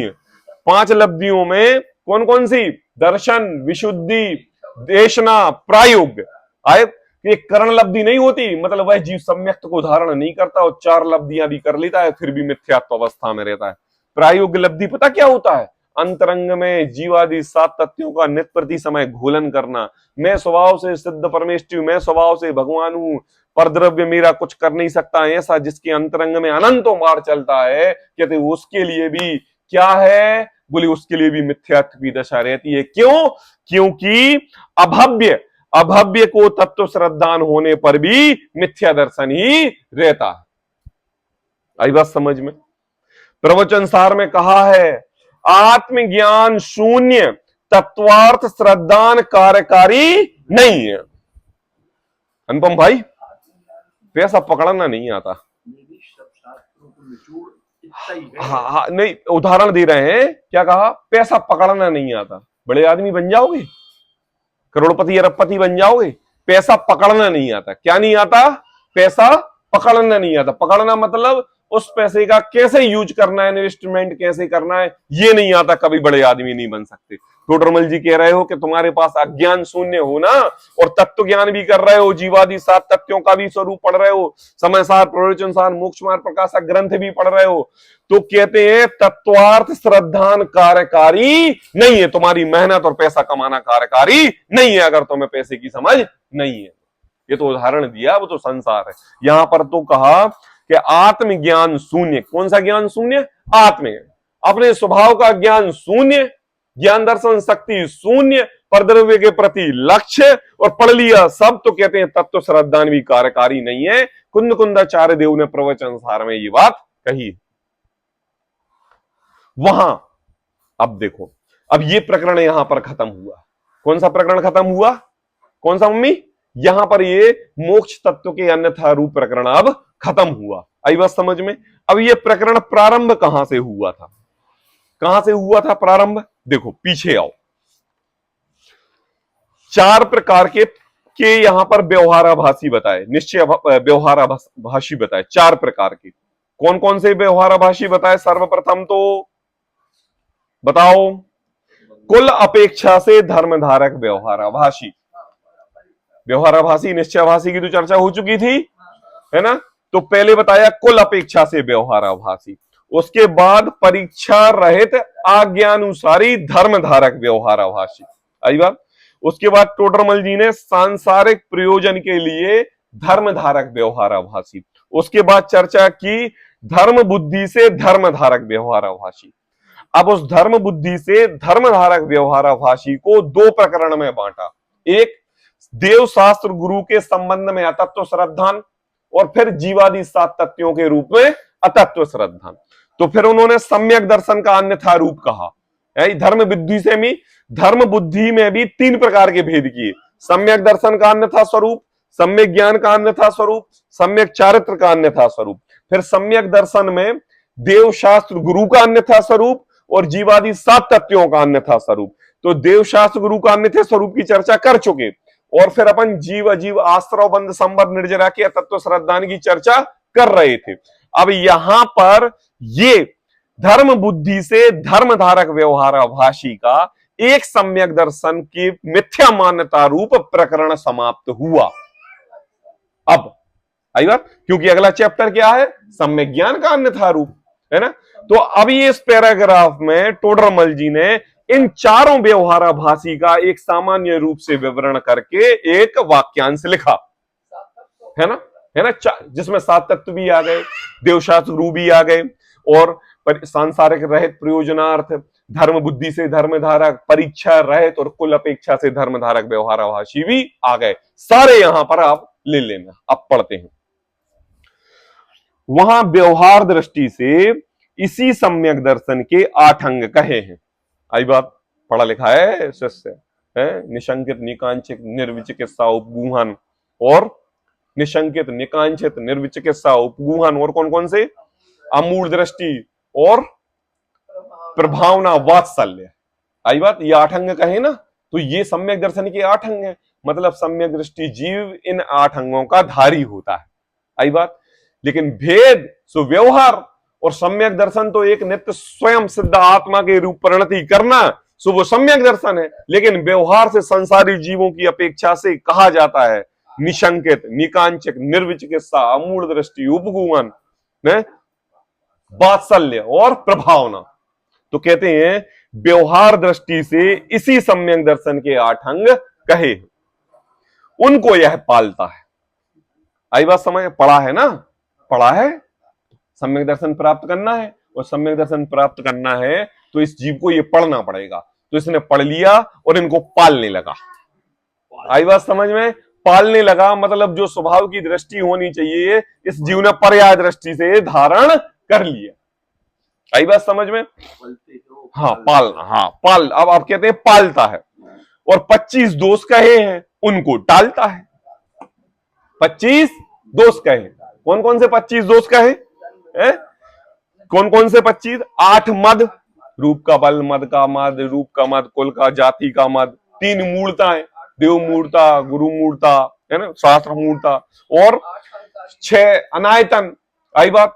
5 लब्धियों में कौन कौन सी? दर्शन, विशुद्धि, देशना, प्रायोग। आए एक करण लब्धि नहीं होती, मतलब वह जीव सम्यक्त को धारण नहीं करता और 4 लब्धियां भी कर लेता है फिर भी मिथ्यात्व अवस्था में रहता है। प्रायोग लब्धि पता क्या होता है? अंतरंग में जीवादि 7 तत्वों का नित्य प्रति समय घोलन करना। मैं स्वभाव से सिद्ध परमेष्टि, मैं स्वभाव से भगवान हूं, परद्रव्य मेरा कुछ कर नहीं सकता, ऐसा जिसके अंतरंग में अनंतों बार चलता है, कहते उसके लिए भी क्या है? बोले उसके लिए भी मिथ्यात्व की दशा रहती है। क्यों? क्योंकि अभव्य को तत्व श्रद्धान होने पर भी मिथ्या दर्शन ही रहता है। आई बात समझ में? प्रवचन सार में कहा है आत्मज्ञान शून्य तत्वार्थ श्रद्धान कार्यकारी नहीं है। अनुपम भाई, पैसा पकड़ना नहीं आता। हाँ, नहीं, उदाहरण दे रहे हैं। क्या कहा? पैसा पकड़ना नहीं आता। बड़े आदमी बन जाओगे, करोड़पति अरबपति बन जाओगे, पैसा पकड़ना नहीं आता। क्या नहीं आता? पैसा पकड़ना नहीं आता। पकड़ना मतलब उस पैसे का कैसे यूज करना है, इन्वेस्टमेंट कैसे करना है, ये नहीं आता, कभी बड़े आदमी नहीं बन सकते। टोडरमल जी कह रहे हो कि तुम्हारे पास अज्ञान शून्य हो ना, और तत्व ज्ञान भी कर रहे हो, जीवादि 7 तत्वों का भी स्वरूप पढ़ रहे हो, समय सार, प्रवचन सार, मोक्ष मार्ग प्रकाशक ग्रंथ भी पढ़ रहे हो, तो कहते हैं तत्वार्थ श्रद्धान कार्यकारी नहीं है। तुम्हारी मेहनत और पैसा कमाना कार्यकारी नहीं है अगर तुम्हें पैसे की समझ नहीं है। ये तो उदाहरण दिया, वो तो संसार है। यहां पर तो कहा कि आत्मज्ञान शून्य। कौन सा ज्ञान शून्य? आत्म, अपने स्वभाव का ज्ञान शून्य, ज्ञान दर्शन शक्ति शून्य, परद्रव्य के प्रति लक्ष्य, और पढ़ लिया सब तो कहते हैं तत्व श्रद्धान भी कार्यकारी नहीं है। कुंद कुंदाचार्य देव ने प्रवचन सार में ये बात कही। वहां अब देखो, अब ये प्रकरण यहां पर खत्म हुआ। कौन सा प्रकरण खत्म हुआ? कौन सा मम्मी? यहां पर ये मोक्ष तत्व के अन्यथा रूप प्रकरण अब खत्म हुआ। आई बात समझ में? अब ये प्रकरण प्रारंभ कहां से हुआ था? कहां से हुआ था प्रारंभ? देखो पीछे आओ। चार प्रकार के यहां पर व्यवहाराभासी बताए, निश्चय व्यवहाराभासी बताए, चार प्रकार के। कौन कौन से व्यवहाराभासी बताए? सर्वप्रथम तो बताओ, कुल अपेक्षा से धर्मधारक व्यवहाराभासी। व्यवहाराभासी निश्चयाभासी की तो चर्चा हो चुकी थी, है ना? तो पहले बताया कुल अपेक्षा से व्यवहाराभासी, उसके बाद परीक्षा रहित आज्ञानुसारी धर्मधारक व्यवहाराभासी। आई बात? उसके बाद टोडरमल जी ने सांसारिक प्रयोजन के लिए धर्मधारक व्यवहाराभासी। उसके बाद चर्चा की धर्म बुद्धि से धर्मधारक व्यवहाराभासी। अब उस धर्म बुद्धि से धर्मधारक व्यवहाराभासी को दो प्रकरण में बांटा। एक देव शास्त्र गुरु के संबंध में अतत्व श्रद्धान, और फिर जीवादि सात तत्वों के रूप में अतत्व श्रद्धान। तो फिर उन्होंने सम्यक दर्शन का अन्यथा रूप कहा। धर्म बुद्धि से भी, धर्म बुद्धि में भी तीन प्रकार के भेद किए। सम्यक दर्शन का अन्यथा स्वरूप, सम्यक ज्ञान का अन्यथा स्वरूप, सम्यक चारित्र का अन्यथा स्वरूप। फिर सम्यक दर्शन में देव शास्त्र गुरु का अन्यथा स्वरूप और जीवादि सात तत्वों का अन्यथा स्वरूप। तो देव शास्त्र गुरु का अन्यथा स्वरूप की चर्चा कर चुके, और फिर अपन जीव अजीव आश्रव बंद संबंध निर्जरा के तत्व श्रद्धान की चर्चा कर रहे थे। अब यहां पर ये धर्म बुद्धि से धर्मधारक व्यवहाराभासी का एक सम्यक दर्शन की मिथ्या मान्यता रूप प्रकरण समाप्त हुआ। अब आई बात, क्योंकि अगला चैप्टर क्या है? सम्यक ज्ञान का अन्यथा रूप, है ना? तो अभी इस पैराग्राफ में टोडरमल जी ने इन चारों व्यवहाराभासी का एक सामान्य रूप से विवरण करके एक वाक्यांश लिखा, है ना? है ना? जिसमें सात तत्व भी आ गए, देवशास्त्र गुरु भी आ गए, और सांसारिक रहित प्रयोजनार्थ, धर्म बुद्धि से धर्मधारक, परीक्षा रहित और कुल अपेक्षा से धर्मधारक व्यवहाराभासी भी आ गए। सारे यहां पर आप ले लेना। अब पढ़ते हैं। वहां व्यवहार दृष्टि से इसी सम्यक दर्शन के 8 अंग कहे हैं। आई बात, पढ़ा लिखा है शिष्य, है? निशंकित, निकांक्षित, निर्विचिकित्सा, उपगूहन, और निशंकित, निकांक्षित, निर्विचिकित्सा, उपगूहन, और कौन कौन से? अमूल दृष्टि और प्रभावना, वात्सल्य। आई बात, ये 8 अंग कहे ना, तो ये सम्यक दर्शन के 8 अंग हैं। मतलब सम्यक दृष्टि जीव इन 8 अंगों का धारी होता है। आई बात, लेकिन भेद सो व्यवहार और सम्यक दर्शन तो एक नित्य स्वयं सिद्ध आत्मा के रूप परिणति करना, सो वो सम्यक दर्शन है। लेकिन व्यवहार से संसारी जीवों की अपेक्षा से कहा जाता है निशंकित, निकांक्षित, निर्विचिकित्सा, अमूल दृष्टि, उपगूहन, वात्सल्य और प्रभावना। तो कहते हैं व्यवहार दृष्टि से इसी सम्यक दर्शन के 8 अंग कहे, उनको यह पालता है। आई बात समझ? पढ़ा है ना? पढ़ा है। सम्यक दर्शन प्राप्त करना है, और सम्यक दर्शन प्राप्त करना है तो इस जीव को ये पढ़ना पड़ेगा। तो इसने पढ़ लिया और इनको पालने लगा। आई बात समझ में? पालने लगा मतलब जो स्वभाव की दृष्टि होनी चाहिए इस जीव ने पर्याय दृष्टि से धारण कर लिया। आई बात समझ में? हाँ, पालना, हाँ पाल। अब आप कहते हैं पालता है, और 25 दोष कहे हैं उनको टालता है। 25 दोष कहे, कौन कौन से 25 दोष कहे? कौन कौन से 25? 8 मद, रूप का बल, मद का मद, रूप का मद, कुल का, जाति का मद, 3 मूर्ताएं, देव मूर्ता, गुरु मूर्ता, है ना, शास्त्र मूर्ता, और 6 अनायतन। आई बात,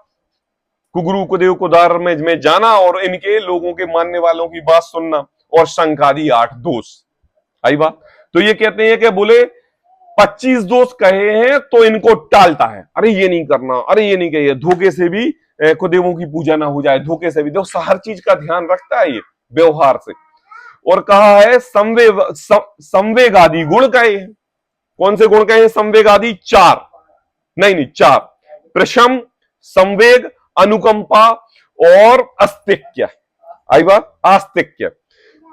कुगुरु कुदेव कुदार में जाना और इनके लोगों के मानने वालों की बात सुनना, और शंकादि 8 दोष। आई बात, तो ये कहते हैं कि बोले 25 दोष कहे हैं तो इनको टालता है। अरे ये नहीं करना, अरे ये नहीं कहिए, धोखे से भी कुदेवों की पूजा ना हो जाए, धोखे से भी। देखो हर चीज का ध्यान रखता है ये व्यवहार से। और कहा है संवेग आदि गुण कहे हैं। कौन से गुण कहे हैं संवेग आदि? चार, नहीं चार। प्रशम, संवेग, अनुकंपा और अस्तिक्य। आई बात? आस्तिक्य।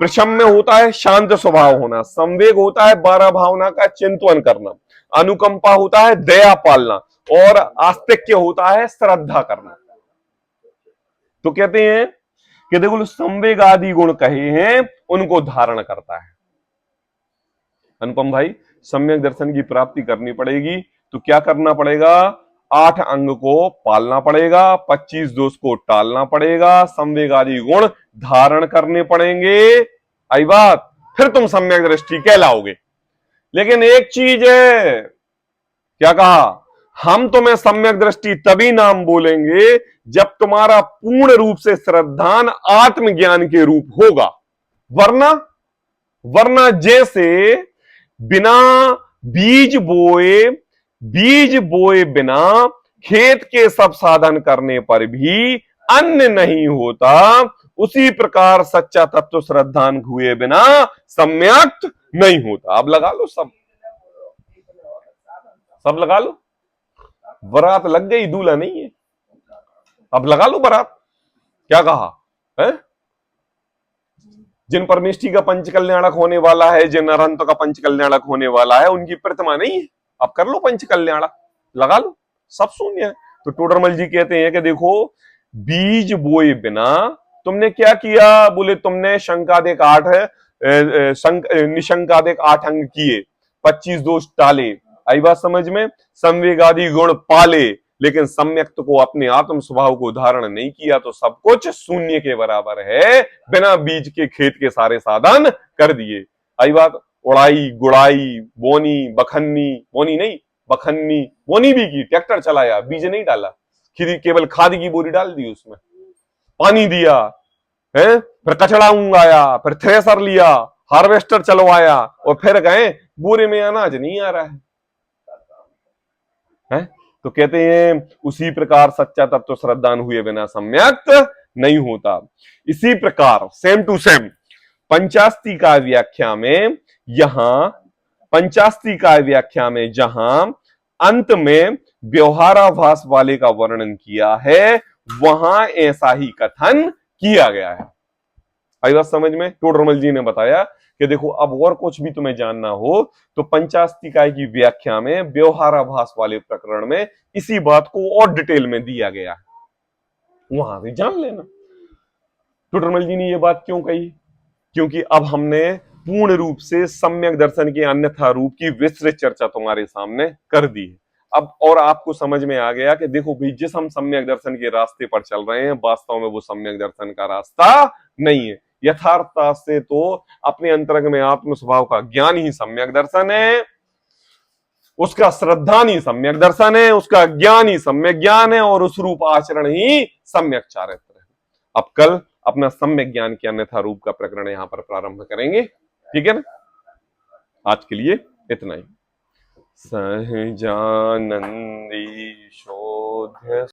प्रशम में होता है शांत स्वभाव होना, संवेग होता है 12 भावना का चिंतन करना, अनुकंपा होता है दया पालना, और आस्तिक्य होता है श्रद्धा करना। तो कहते हैं कि देखो संवेग आदि गुण कहे हैं उनको धारण करता है। अनुपम भाई, सम्यक दर्शन की प्राप्ति करनी पड़ेगी तो क्या करना पड़ेगा? 8 अंग को पालना पड़ेगा, 25 दोष को टालना पड़ेगा, संवेग आदि गुण धारण करने पड़ेंगे। आई बात? फिर तुम सम्यक दृष्टि कहलाओगे। लेकिन एक चीज है, क्या कहा? हम तुम्हें सम्यक दृष्टि तभी नाम बोलेंगे जब तुम्हारा पूर्ण रूप से श्रद्धान आत्मज्ञान के रूप होगा। वरना जैसे बिना बीज बोए बिना खेत के सब साधन करने पर भी अन्न नहीं होता, उसी प्रकार सच्चा तत्व श्रद्धान हुए बिना सम्यक नहीं होता। अब लगा लो, सब लगा लो। बारात लग गई, दूल्हा नहीं है। अब लगा लो बारात। क्या कहा है? जिन परमेष्ठी का पंच कल्याणक होने वाला है, जिन अरहंतों का पंच कल्याणक होने वाला है, उनकी प्रतिमा नहीं है। अब कर लो पंच कल्याणक, लगा लो, सब शून्य है। तो टोडरमल जी कहते हैं कि देखो, बीज बोए बिना तुमने क्या किया? बोले तुमने शंकादिक 8 निशंकादिक 8 अंग किए, 25 दोष टाले। आई बात समझ में? संवेगादि गुण पाले, लेकिन सम्यक्त को अपने आत्म स्वभाव को धारण नहीं किया तो सब कुछ शून्य के बराबर है। बिना बीज के खेत के सारे साधन कर दिए। आई बात? उड़ाई, गुड़ाई, बोनी, बखन्नी, बोनी नहीं बखन्नी, बोनी भी की, ट्रैक्टर चलाया, बीज नहीं डाला, केवल खाद की बोरी डाल दी, उसमें पानी दिया है, फिर कचड़ा उंगाया, फिर थ्रेसर लिया, हार्वेस्टर चलवाया, और फिर गए बोरे में अनाज नहीं आ रहा है? तो कहते हैं उसी प्रकार सच्चा तत्व श्रद्धान हुए बिना सम्यक नहीं होता। इसी प्रकार सेम टू सेम पंचास्ती का व्याख्या में जहां अंत में व्यवहाराभास वाले का वर्णन किया है, वहां ऐसा ही कथन किया गया है। आई बात समझ में? टोडरमल जी ने बताया कि देखो, अब और कुछ भी तुम्हें जानना हो तो पंचास्तिकाय की व्याख्या में व्यवहाराभास वाले प्रकरण में इसी बात को और डिटेल में दिया गया है, वहां से जान लेना। टोडरमल जी ने यह बात क्यों कही? क्योंकि अब हमने पूर्ण रूप से सम्यक दर्शन के अन्यथा रूप की विस्तृत चर्चा तुम्हारे सामने कर दी है। अब और आपको समझ में आ गया कि देखो भाई, जिस हम सम्यक दर्शन के रास्ते पर चल रहे हैं, वास्तव में वो सम्यक दर्शन का रास्ता नहीं है। यथार्थता से तो अपने अंतरंग में आत्म स्वभाव का ज्ञान ही सम्यक दर्शन है, उसका श्रद्धान ही सम्यक दर्शन है, उसका ज्ञान ही सम्यक ज्ञान है, और उस रूप आचरण ही सम्यक चारित्र है। अब कल अपना सम्यक ज्ञान के अन्यथा रूप का प्रकरण यहां पर प्रारंभ करेंगे। ठीक है ना? आज के लिए इतना ही। सहजानंदी शोध्य